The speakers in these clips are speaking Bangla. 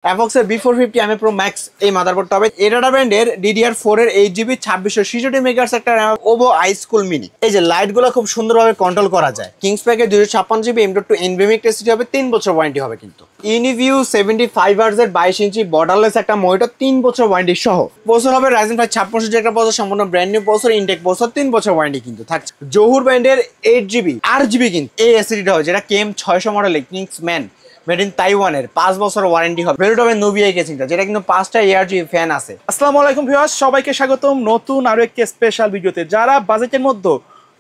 অ্যাভক্সের B450 আমি প্রো ম্যাক্স এই মাদারবোর্ডটা হবে এরাডা ব্র্যান্ডের DDR4 এর 8GB 2666 মেগাহার্টজ একটা ওভো আইস্কুল মিনি। এই যে লাইটগুলো খুব সুন্দরভাবে কন্ট্রোল করা যায়। Kings প্যাকের 256GB M.2 NVMe tasty হবে, 3 বছর ওয়ারেন্টি হবে কিন্তু। ইউনিভিউ 75 Hz এর 22 ইঞ্চি বর্ডারলেস একটা মনিটর, 3 বছর ওয়ারেন্টি সহ। প্রসেসর হবে Ryzen 5 5600 একটা প্রসেসর, সম্পূর্ণ brand new processor, intact processor, 3 বছর ওয়ারেন্টি কিন্তু থাকছে। জহুর ব্র্যান্ডের 8GB 8GB কিন্তু এই এসএসডিটা হবে, যেটা KM 600 মডেলের কিংসম্যান মেড ইন তাইওয়ানের, 5 বছর ওয়ারেন্টি হবে। বেলুট হবে নোভিয়া কেসিংটা, যেটা কিন্তু 5টা এআরজি ফ্যান আছে। আসসালামু আলাইকুম ভিউয়ার্স, সবাইকে স্বাগতম নতুন আরো একটি স্পেশাল ভিডিওতে। যারা বাজেটের মধ্যে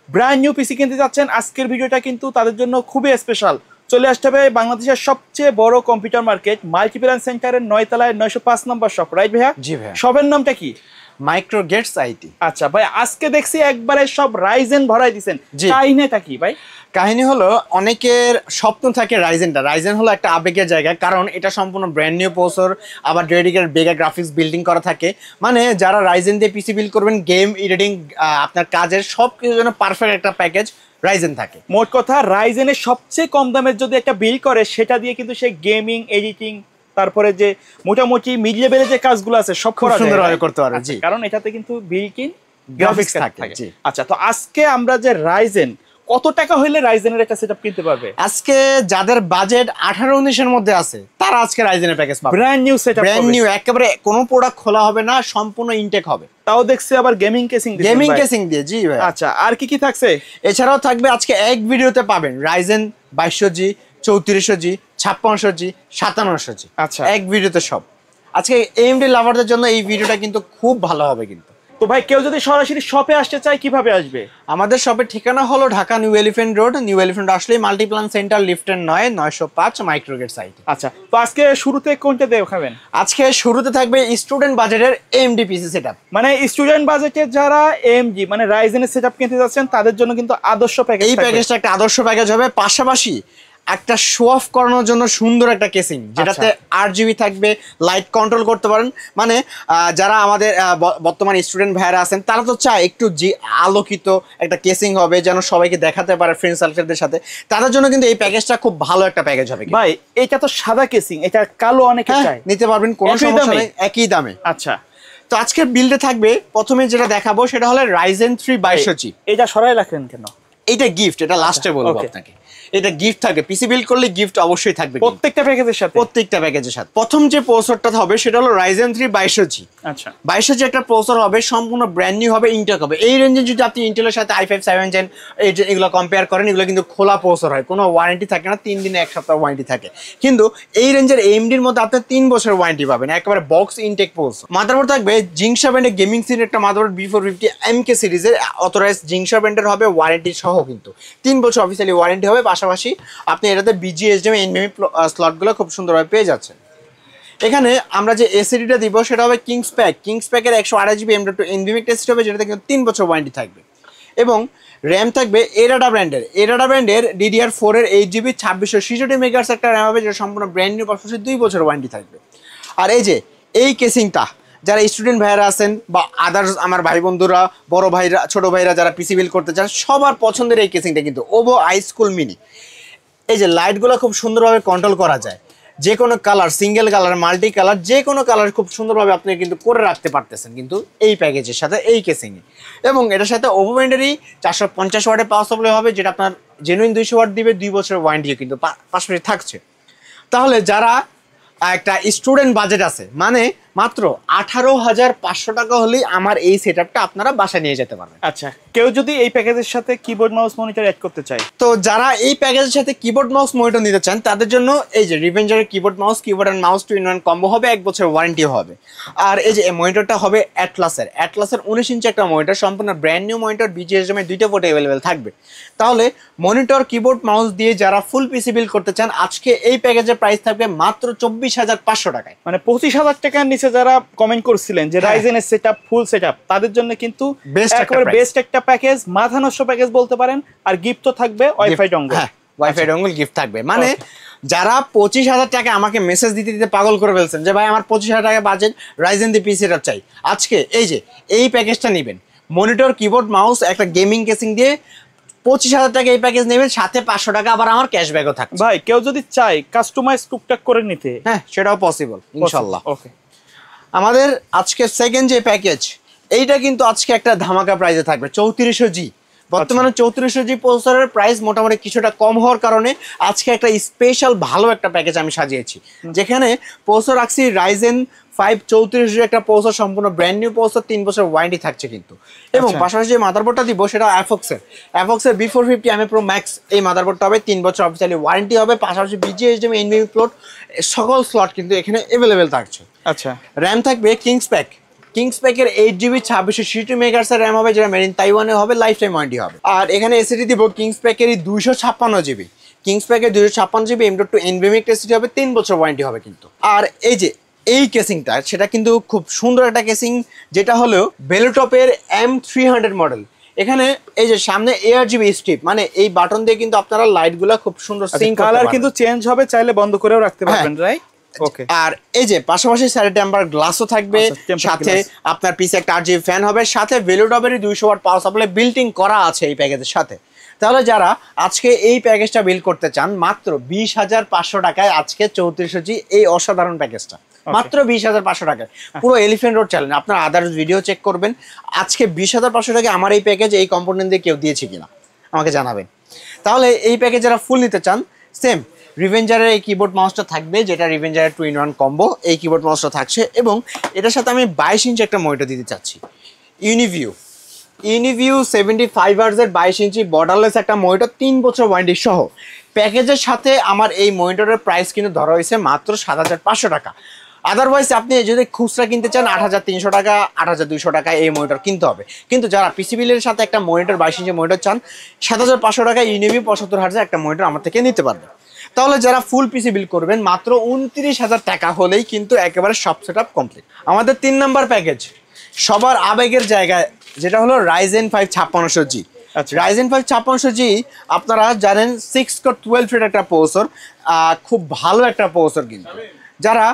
ব্র্যান্ড নিউ পিসি কিনতে যাচ্ছেন, আজকের ভিডিওটা কিন্তু তাদের জন্য খুবই স্পেশাল। চলে আসতে হবে বাংলাদেশের সবচেয়ে বড় কম্পিউটার মার্কেট মাল্টিপ্ল্যান সেন্টারের 9 তলায় 905 নম্বর শপ, রাইট ভাইয়া? জি ভাইয়া। শপের নামটা কি? Micro gates IT. আচ্ছা ভাই, আজকে দেখছি একবারে সব রাইজেন ভরাই দিবেন, কাহিনীটা কি ভাই? কাহিনী হলো, অনেকের স্বপ্ন থাকে রাইজেনটা। রাইজেন হলো একটা আবেগের জায়গা, কারণ এটা সম্পূর্ণ ব্র্যান্ড নিউ প্রসেসর, আবার ডেডিকেটেড বেগা গ্রাফিক্স বিল্ডিং করা থাকে। মানে যারা রাইজেন দিয়ে পিসি বিল্ড করবেন, গেম এডিটিং, আপনার কাজের সব কিছুর জন্য পারফেক্ট একটা প্যাকেজ রাইজেন থাকে। মোট কথা, রাইজেনের সবচেয়ে কম দামের যদি একটা বিল্ড করে, সেটা দিয়ে কিন্তু সে গেমিং, এডিটিং, তারপরে যে মোটামুটি মিড লেভেলের যে কাজগুলো আছে সব খুব সুন্দরভাবে করতে পারবে। জি, কারণ এটাতে কিন্তু বিল্ট ইন গ্রাফিক্স থাকে। জি। আচ্ছা, তো আজকে আমরা যে রাইজেন, কত টাকা হইলে রাইজেনের একটা সেটআপ কিনতে পারবে? আজকে যাদের বাজেট 18-19 এর মধ্যে আছে, তারা আজকে রাইজেনের প্যাকেজ পাবে। Brand new setup, brand new, একেবারে কোনো প্রোডাক্ট খোলা হবে না, সম্পূর্ণ ইনটেক হবে। তাও দেখছি আবার গেমিং কেসিং দিবেন। গেমিং কেসিং দিয়ে, জি ভাই। আচ্ছা, আর কি কি থাকছে? এছাড়াও থাকবে আজকে এক ভিডিওতে পাবেন Ryzen 2200G, 3400G, 5600G, 5700G। আচ্ছা, এক ভিডিওতে সব। আজকে AMD লাভারদের জন্য এই ভিডিওটা কিন্তু খুব ভালো হবে কিন্তু। তো ভাই, কেউ যদি সরাসরি শপে আসতে চায় কিভাবে আসবে? আমাদের শপের ঠিকানা হলো Dhaka new elephant road. New elephant আসলেই মাল্টিপ্ল্যান সেন্টার, লিফটের 905 মাইক্রোগেট সাইট। আচ্ছা, তো আজকে শুরুতে কোনটা দেখাবেন? আজকে শুরুতে থাকবে স্টুডেন্ট বাজেটের AMD পিসি সেটআপ। মানে স্টুডেন্ট বাজেটে যারা AMD মানে রাইজেনের সেটআপ কিনতে যাচ্ছেন, তাদের জন্য কিন্তু আদর্শ প্যাকেজ। এই প্যাকেজটা একটা আদর্শ প্যাকেজ হবে। পাশাপাশি একটা শো অফ করানোর জন্য সুন্দর একটা কেসিং, যেটাতে 8GB থাকবে, লাইট কন্ট্রোল করতে পারেন। মানে যারা আমাদের বর্তমান স্টুডেন্ট ভাইরা আছেন, তারা তো চায় একটু আলোকিত একটা কেসিং হবে, যেন সবাইকে দেখাতে পারে ফ্রেন্ড সার্কেলদের সাথে। তাদের জন্য কিন্তু এই প্যাকেজটা খুব ভালো একটা প্যাকেজ হবে ভাই। এটা তো সাদা কেসিং, এটা কালো অনেকে চায়, নিতে পারবেন, কোনো সমস্যা নেই, একই দামে। আচ্ছা, তো আজকের বিল্ডে থাকবে, প্রথমে যেটা দেখাবো সেটা হলো Ryzen 3 2200G। এটা সরাই রাখলেন কেন? এটা গিফট, এটা লাস্টে বলবো আপনাকে। এটা গিফট থাকবে, পিসি বিল্ড করলে গিফট অবশ্যই থাকবে প্রত্যেকটা প্যাকেজের সাথে। প্রত্যেকটা প্যাকেজের সাথে। প্রথম যে প্রসেসরটা হবে সেটা হলো Ryzen 3 2200G। আচ্ছা, 2200G একটা প্রসেসর হবে, সম্পূর্ণ ব্র্যান্ড নিউ হবে, ইন্টেক হবে। এই রেঞ্জে যদি আপনি ইন্টেলের সাথে i5 7 Gen এগুলো কম্পেয়ার করেন, এগুলো কিন্তু খোলা প্রসেসর হয়, কোনো ওয়ারেন্টি থাকে না, 3 দিনে 1 সপ্তাহ ওয়ারেন্টি থাকে। কিন্তু এই রেঞ্জের AMDর মধ্যে আপনি 3 বছর ওয়ারেন্টি পাবেন, একেবারে বক্স ইনটেক প্রসেসর। মাদারবোর্ড থাকবে জিংসা ব্র্যান্ডের গেমিং সিরিজের একটা মাদারবোর্ড, B450 MK সিরিজের অথরাইজ জিংসা ব্র্যান্ডের হবে, ওয়ারেন্টি সহ কিন্তু 3 বছর অফিসিয়ালি ওয়ারেন্টি হবে। পাশাপাশি আপনি এটাতে BGA NVMe স্লটগুলো খুব সুন্দরভাবে পেয়ে যাচ্ছেন। এখানে আমরা যে এসএসডিটা দিব সেটা হবে Kings প্যাকের 128GB M.2 NVMe test হবে, যেটাতে কিন্তু 3 বছর ওয়ারেন্টি থাকবে। এবং র্যাম থাকবে এরাডা ব্র্যান্ডের DDR4 এর 8GB 2666 মেগাহার্টজ একটা র্যাম হবে, যেটা সম্পূর্ণ ব্র্যান্ড নিউ, পাশাপাশি 2 বছর ওয়ারেন্টি থাকবে। আর এই যে এই কেসিংটা, যারা স্টুডেন্ট ভাইরা আছেন বা আদার্স আমার ভাই বন্ধুরা, বড় ভাইরা, ছোট ভাইরা যারা পিসি বিল্ড করতে চান, সবার পছন্দের এই কেসিংটা কিন্তু ওভো আইস্কুল মিনি। এই যে লাইটগুলো খুব সুন্দরভাবে কন্ট্রোল করা যায়, যে কোনো colour, single colour, multi colour, যে কোনো কালার খুব সুন্দরভাবে আপনি কিন্তু করে রাখতে পারতেছেন কিন্তু এই প্যাকেজের সাথে, এই কেসিংয়ে। এবং এটার সাথে ওভো ব্র্যান্ডেরই 450 ওয়াটের পাওয়ার সাপ্লাই হবে, যেটা আপনার জেনুইন 200 ওয়াট দিবে, 2 বছরের ওয়ারেন্টিও কিন্তু পাশাপাশি থাকছে। তাহলে যারা একটা স্টুডেন্ট বাজেট আছে, মানে মাত্র 18,500 টাকা হলেই আমার এই সেটআপটা আপনারা বাসায় নিয়ে যেতে পারবেন। আচ্ছা, কেউ যদি এই প্যাকেজের সাথে কিবোর্ড মাউস মনিটর অ্যাড করতে চায়, তো যারা এই প্যাকেজের সাথে কিবোর্ড মাউস মনিটর নিতে চান, তাদের জন্য এই যে রিভেঞ্জারের keyboard and mouse 2-in-1 combo হবে, 1 বছর ওয়ারেন্টি হবে। আর এই যে মনিটরটা হবে অ্যাটলাসের 19 ইঞ্চি একটা মনিটর, সম্পূর্ণ ব্র্যান্ড নিউ মনিটর, BGA দুইটা পোর্ট অ্যাভেলেবেল থাকবে। তাহলে মনিটর, কিবোর্ড, মাউস দিয়ে যারা ফুল পিসি বিল্ড করতে চান, আজকে এই প্যাকেজের প্রাইস থাকবে মাত্র 24,500 টাকায়। মানে 25,000 টাকার নিচে যারা কমেন্ট করছিলেন যে রাইজেনের সেটআপ, ফুল সেটআপ, তাদের জন্য কিন্তু বেস্ট একটা প্যাকেজ, মাথা নষ্ট প্যাকেজ বলতে পারেন। আর গিফট তো থাকবে ওয়াইফাই ডঙ্গল। হ্যাঁ, ওয়াইফাই ডঙ্গল গিফট থাকবে। মানে যারা 25,000 টাকা আমাকে মেসেজ দিতে দিতে পাগল করে ফেলছেন যে ভাই আমার 25,000 টাকা বাজেট, রাইজেন দিয়ে পিসি সেটআপ চাই, আজকে এই যে এই প্যাকেজটা নেবেন, মনিটর, কিবোর্ড, মাউস, একটা গেমিং কেসিং দিয়ে 25,000 টাকা এই প্যাকেজ নেবেন, সাথে 500 টাকা আবার আমার ক্যাশব্যাকও থাকছে। ভাই কেউ যদি চায় কাস্টমাইজ টুকটাক করে নিতে, হ্যাঁ সেটাও পসিবল ইনশাল্লাহ। ওকে, আমাদের আজকে সেকেন্ড যে প্যাকেজ, এইটা কিন্তু আজকে একটা ধামাকা প্রাইসে থাকবে 3400G। বর্তমানে 3400G প্রসেসরের প্রাইস মোটামুটি কিছুটা কম হওয়ার কারণে আজকে একটা স্পেশাল ভালো একটা প্যাকেজ আমি সাজিয়েছি, যেখানে প্রসেসর রাখছি রাইজেন 5 3400G একটা প্রসেসর, সম্পূর্ণ ব্র্যান্ড নিউ প্রসেসর, 3 বছর ওয়ারেন্টি থাকছে কিন্তু। এবং পাশাপাশি যে মাদারবোর্ডটা দিব সেটা অ্যাফক্সের B450 MA Pro Max এই মাদারবোর্ডটা হবে, 3 বছর অফিসিয়ালি ওয়ারেন্টি হবে। পাশাপাশি BGA HDMI NVMe পোর্ট সকল স্লট কিন্তু এখানে অ্যাভেলেবেল থাকছে। আচ্ছা, র্যাম থাকবে কিংসপ্যাকের 8GB 2660 মেগাহার্টজ র্যাম হবে, যেটা মেড ইন তাইওয়ানে হবে, লাইফ টাইম ওয়ারেন্টি হবে। আর এখানে এসএসডি দিব কিংসপ্যাকেরই 256GB, কিংসপ্যাকের 256GB M.2 NVMe SSD হবে, 3 বছর ওয়ারেন্টি হবে কিন্তু। আর এই যে এই কেসিংটা, সেটা কিন্তু খুব সুন্দর একটা কেসিং, যেটা হলো বেলোটপের M300 মডেল। এখানে এই যে সামনে ARGB স্ট্রিপ, মানে এই বাটন দিয়ে কিন্তু আপনারা লাইটগুলো খুব সুন্দর সিঙ্ক করতে পারবেন। কালার কিন্তু চেঞ্জ হবে, চাইলে বন্ধ করেও রাখতে পারবেন, রাইট? ওকে। আর এই যে পাশাপাশি সাইড টেম্পার গ্লাসও থাকবে, সাথে আপনার পিছে একটা RGB ফ্যান হবে, সাথে বেলোটপেরই 200 watt power supply built in করা আছে এই প্যাকেজের সাথে। তাহলে যারা আজকে এই প্যাকেজটা বিল করতে চান, মাত্র 20,500 টাকায় আজকে 3400G এই অসাধারণ প্যাকেজটা, মাত্র 20,500 টাকায় পুরো এলিফ্যান্ট রোড চ্যালেঞ্জ। আপনার আদার্স ভিডিও চেক করবেন, আজকে 20,500 টাকায় আমার এই প্যাকেজ এই কম্পোনেন্ট দিয়ে কেউ দিয়েছে কিনা আমাকে জানাবেন। তাহলে এই প্যাকেজ যারা ফুল নিতে চান, সেম রিভেঞ্জারের এই কিবোর্ড মাউসটা থাকবে, যেটা রিভেঞ্জারের 2-in-1 কম্বো, এই কিবোর্ড মাউসটা থাকছে। এবং এটার সাথে আমি 22 ইঞ্চি একটা মনিটর দিতে চাচ্ছি, ইউনিভিউ 75 হার্জের 22 ইঞ্চি বর্ডারলেস একটা মনিটর, 3 বছর ওয়ারেন্টি সহ। প্যাকেজের সাথে আমার এই মনিটরের প্রাইস কিন্তু ধরা হয়েছে মাত্র 7,500 টাকা। আদারওয়াইজ আপনি যদি খুচরা কিনতে চান 8,300 টাকা 8,200 টাকা এই মনিটর কিনতে হবে। কিন্তু যারা পিসি বিলের সাথে একটা মনিটর 22 ইঞ্চি মনিটর চান, 7,500 টাকা ইউনিভিউ 75 হার্জের একটা মনিটর আমার থেকে নিতে পারবে। তাহলে যারা ফুল পিসি বিল করবেন, মাত্র 29,000 টাকা হলেই কিন্তু একেবারে সব সেট আপ কমপ্লিট। আমাদের 3 নাম্বার প্যাকেজ, সবার আবেগের জায়গায়, যেটা হলো রাইজেন 5 5600G। রাইজেন 5 5600G আপনারা জানেন 6 কোর 12 থ্রেড একটা প্রসেসর, খুব ভালো একটা প্রসেসর কিন্তু। যারা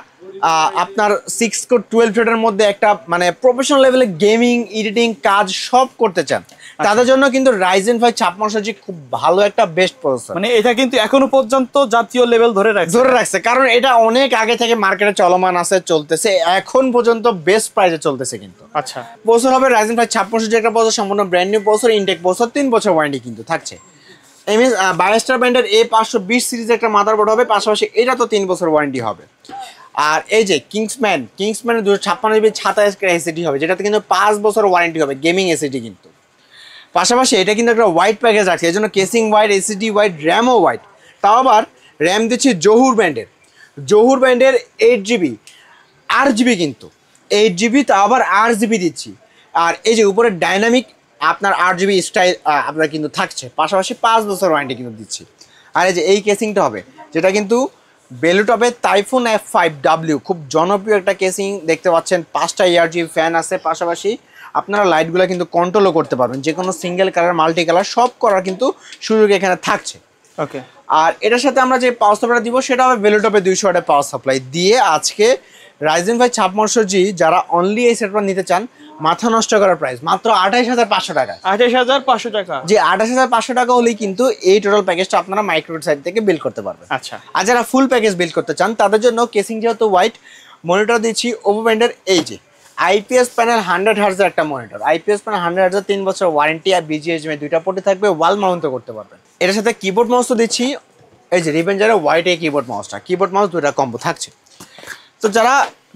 আপনার 6 কোর 12 থ্রেডের মধ্যে একটা মানে প্রফেশনাল লেভেলে গেমিং এডিটিং কাজ সব করতে চান, তাদের জন্য কিন্তু রাইজেন 5 5600G খুব ভালো একটা বেস্ট প্রসেসর। মানে এটা কিন্তু এখনো পর্যন্ত জাতীয় লেভেল ধরে রাখছে, কারণ এটা অনেক আগে থেকে মার্কেটে চলমান আছে, চলতেছে, এখন পর্যন্ত বেস্ট প্রাইসে চলতেছে কিন্তু। আচ্ছা, প্রসেসর হবে রাইজেন 5 5600G একটা প্রসেসর, সম্পূর্ণ brand new processor, intact processor, 3 বছর ওয়ারেন্টি কিন্তু থাকছে। বায়োস্টার ব্র্যান্ডের A520 সিরিজের একটা মাদারবোর্ড হবে, পাশাপাশি এটা তো 3 বছর ওয়ারেন্টি হবে। আর এই যে কিংসম্যানের 256GB 27 এসএসডি হবে, যেটাতে কিন্তু 5 বছর ওয়ারেন্টি হবে, গেমিং এসএসডি কিন্তু। পাশাপাশি এটা কিন্তু একটা হোয়াইট প্যাকেজ আছে, এই জন্য কেসিং হোয়াইট, এসএসডি হোয়াইট, র্যামও হোয়াইট। তাও আবার র্যাম দিচ্ছি জহুর ব্র্যান্ডের 8GB 8GB কিন্তু 8GB, তাও আবার 8GB দিচ্ছি। আর এই যে উপরে ডাইনামিক আপনার 8GB স্টাইল আপনার কিন্তু থাকছে, পাশাপাশি 5 বছর ওয়ারেন্টি কিন্তু দিচ্ছি। আর এই যে এই কেসিংটা হবে, যেটা কিন্তু বেলোটপের টাইফুন F5W, খুব জনপ্রিয় একটা কেসিং দেখতে পাচ্ছেন। 5টা ARGB ফ্যান আছে, পাশাপাশি আপনারা লাইটগুলো কিন্তু কন্ট্রোলও করতে পারবেন, যে কোনো সিঙ্গেল কালার মাল্টি কালার সব করার কিন্তু সুযোগ এখানে থাকছে। ওকে। আর এটার সাথে আমরা যে পাওয়ার সাপ্লাই দিব, সেটা হবে বেলোটপের 200 ওয়াটের পাওয়ার সাপ্লাই দিয়ে আজকে রাইজেন 5 5600G যারা অনলি এই সেটটা নিতে চান, মাথা নষ্ট করার প্রাইস মাত্র 28,500 টাকা। 28,500 টাকা, যে 28,500 টাকা হলেই কিন্তু এই টোটাল প্যাকেজটা আপনারা মাইক্রোড সাইড থেকে বিল করতে পারবেন। আচ্ছা, আর যারা ফুল প্যাকেজ বিল করতে চান, তাদের জন্য কেসিং যেহেতু হোয়াইট, মনিটর দিচ্ছি ওপো ব্র্যান্ডের এই যে IPS প্যানেল 100 হার্জের একটা মনিটর, IPS প্যানেল 100 হার্জের, 3 বছর ওয়ারেন্টি, আর BGA HDMI 2টা পোর্টে থাকবে, ওয়াল মাউন্টও করতে পারবেন। এটার সাথে কিবোর্ড মাউস তো দিচ্ছি, এই যে রিভেঞ্জারের হোয়াইট এই কিবোর্ড মাউস 2টা কম্বো থাকছে। তো যারা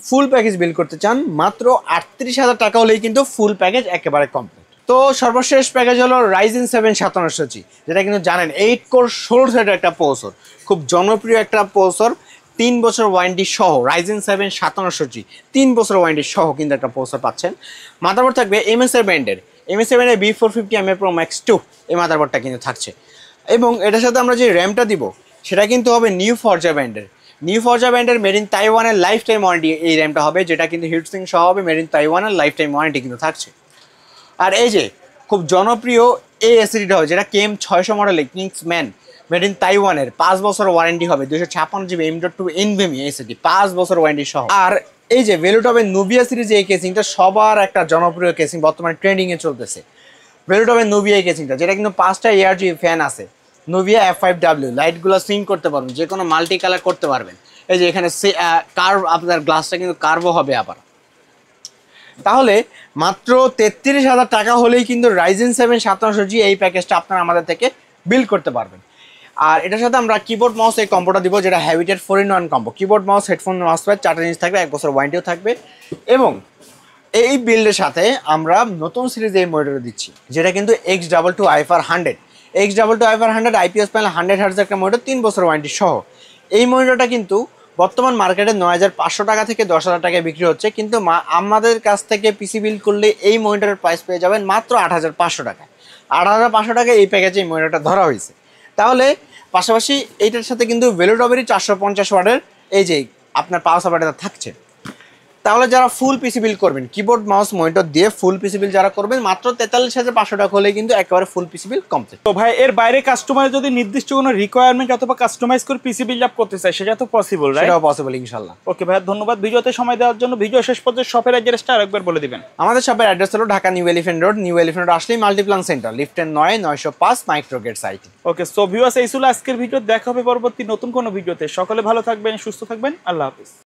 ফুল প্যাকেজ বিল করতে চান, মাত্র 38,000 টাকা হলেই কিন্তু ফুল প্যাকেজ একেবারে কমপ্লিট। তো সর্বশেষ প্যাকেজ হলো রাইজেন 7 5700G, যেটা কিন্তু জানেন 8 কোর 16 থ্রেডের একটা প্রসেসর, খুব জনপ্রিয় একটা প্রসেসর, 3 বছর ওয়ারেন্টি সহ। রাইজেন 7 5700G 3 বছর ওয়ারেন্টি সহ কিন্তু একটা প্রসেসর পাচ্ছেন। মাদারবোর্ড থাকবে MSI ব্র্যান্ডের B450 MA Pro Max 2, এই মাদারবোর্ডটা কিন্তু থাকছে। এবং এটার সাথে আমরা যে র্যামটা দিব, সেটা কিন্তু হবে নিউ ফরজা ব্র্যান্ডের মেড ইন তাইওয়ানের লাইফ টাইম ওয়ারেন্টি এই র্যামটা হবে, যেটা কিন্তু হিটসিং সহ হবে, মেড ইন তাইওয়ানের লাইফ টাইম ওয়ারেন্টি কিন্তু থাকছে। আর এই যে খুব জনপ্রিয় এই এসএসডিটা হবে, যেটা KM 600 মডেলের কিংসম্যান, মেড ইন তাইওয়ানের, 5 বছর ওয়ারেন্টি হবে, 256GB M.2 NVMe এসএসডি, 5 বছর ওয়ারেন্টি সহ। আর এই যে বেলোটপের নুবিয়া সিরিজ এই কেসিংটা সবার একটা জনপ্রিয় কেসিং, বর্তমানে ট্রেন্ডিংয়ে চলতেছে। ভেলোটপের নোভিয়া কেসিংটা, যেটা কিন্তু 5টা এআরজি ফ্যান আছে, নোভিয়া F5W, লাইটগুলো সুইং করতে পারবেন, যে কোনো মাল্টি কালার করতে পারবেন। এই যে এখানে কার্ভ, আপনার গ্লাসটা কিন্তু কার্ভও হবে আবার। তাহলে মাত্র 33,000 টাকা হলেই কিন্তু Ryzen 7 5700G এই প্যাকেজটা আপনারা আমাদের থেকে বিল্ড করতে পারবেন। আর এটার সাথে আমরা কিবোর্ড মাউস এই কম্বোটা দিব, যেটা হ্যাবিটেড 4-in-1 combo. Keyboard mouse, headphone, mouse pad 4টা জিনিস থাকবে, 1 বছর ওয়ারেন্টিও থাকবে। এবং এই বিল্ডের সাথে আমরা নতুন সিরিজ এই মনিটর দিচ্ছি, যেটা কিন্তু X22 IFR 100, X22 IFR 100 IPS panel 100 Hz একটা মনিটর, 3 বছর ওয়ারেন্টি সহ। এই মনিটরটা কিন্তু বর্তমান মার্কেটে 9,500 টাকা থেকে 10,000 টাকায় বিক্রি হচ্ছে, কিন্তু আমাদের কাছ থেকে পিসি বিল্ড করলে এই মনিটরের প্রাইস পেয়ে যাবেন মাত্র 8,500 টাকায়। 8,500 টাকায় এই প্যাকেজে এই মনিটরটা ধরা হয়েছে। তাহলে পাশাপাশি এইটার সাথে কিন্তু ভেলোটপেরই 450 ওয়াটের এই যে আপনার পাওয়ার সাপ্লাইটা থাকছে। তাহলে যারা ফুল পিসি বিল্ড করবেন, কিবোর্ড মাউস মনিটর দিয়ে ফুল পিসি বিল্ড যারা করবেন, মাত্র 43,500 টাকা হলে কিন্তু একেবারে ফুল পিসি বিল্ড কমপ্লিট। তো ভাই এর বাইরে কাস্টমার যদি নির্দিষ্ট কোনো রিকোয়ারমেন্ট অথবা কাস্টমাইজ করে পিসি বিল্ড আপ করতে চায়, সেটা তো পসিবল, রাইট? সেটাও পসিবল ইনশাআল্লাহ। ওকে ভাই, ধন্যবাদ ভিডিওতে সময় দেওয়ার জন্য। ভিডিও শেষ পর্যন্ত শপের অ্যাড্রেসটা আরেকবার বলে দিবেন। আমাদের শপের অ্যাড্রেস হলো Dhaka new elephant road. New elephant road আসলেই মাল্টিপ্লান সেন্টার, লিফটের 9/905 মাইক্রোগেট সাইট। ওকে, সো ভিউয়ার্স, এই ছিল আজকের ভিডিও। দেখা হবে পরবর্তী নতুন কোনো ভিডিওতে। সকলে ভালো থাকবেন, সুস্থ থাকবেন, আল্লাহ হাফেজ।